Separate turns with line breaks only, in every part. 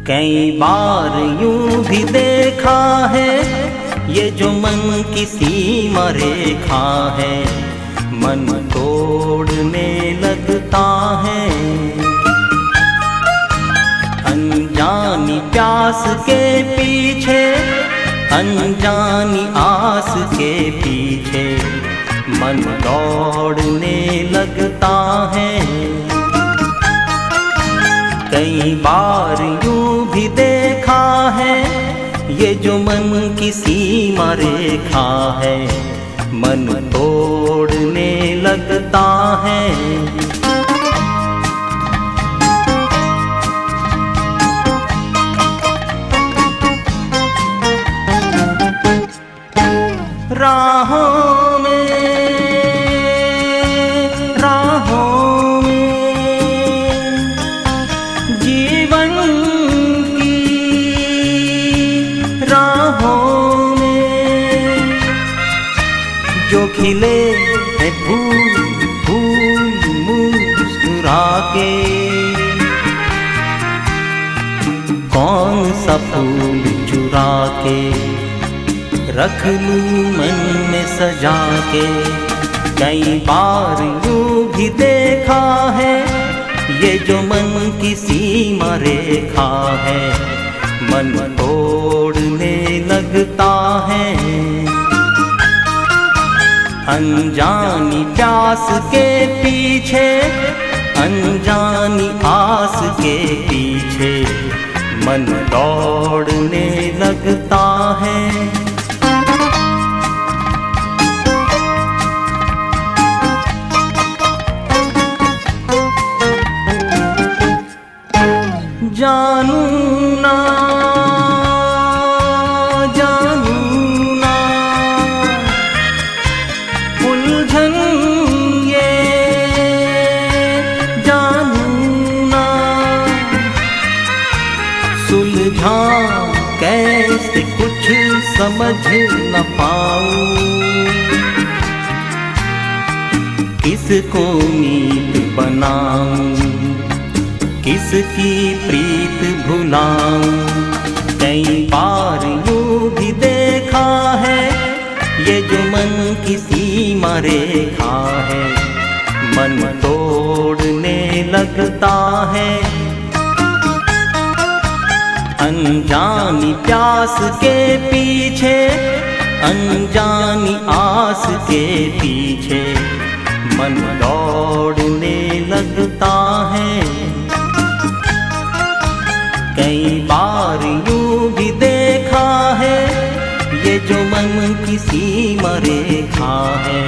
कई बार यूं भी देखा है, ये जो मन की सीमा रेखा है, मन तोड़ने लगता है। अनजानी प्यास के पीछे, अनजानी आस के पीछे, मन दौड़ने लगता है। कई बार यूं भी देखा है, ये जो मन की सीमा रेखा है, मन तोड़ने लगता है। राहों में जीवन की राहों में जो खिले हैं फूल फूल मुस्कुरा के, कौन सा फूल चुरा के रख लूं मन में सजा के। कई बार यूं भी देखा है, ये जो मन की सीमा रेखा है, मन तोड़ने लगता है। अनजानी प्यास के पीछे, अनजानी आस के पीछे, मन दौड़ने लगता है। जानू ना उलझन ये, जानू ना सुलझा कैसे कुछ समझ न पाऊं। किसको मीत बनाऊं, किसकी प्रीत भुलाऊं। कई बार यूं भी देखा है, ये जो मन की सीमा रेखा है, मन तोड़ने लगता है। अनजानी प्यास के पीछे, अनजानी आस के पीछे, मन दौड़ने लगता है। कई बार यूं भी देखा है, ये जो मन की सीमा रेखा है,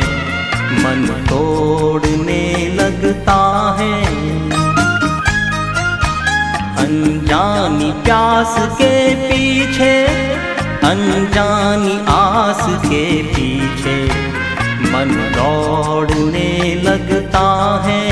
मन तोड़ने लगता है। अनजानी प्यास के पीछे, अनजानी आस के पीछे, मन दौड़ने लगता है।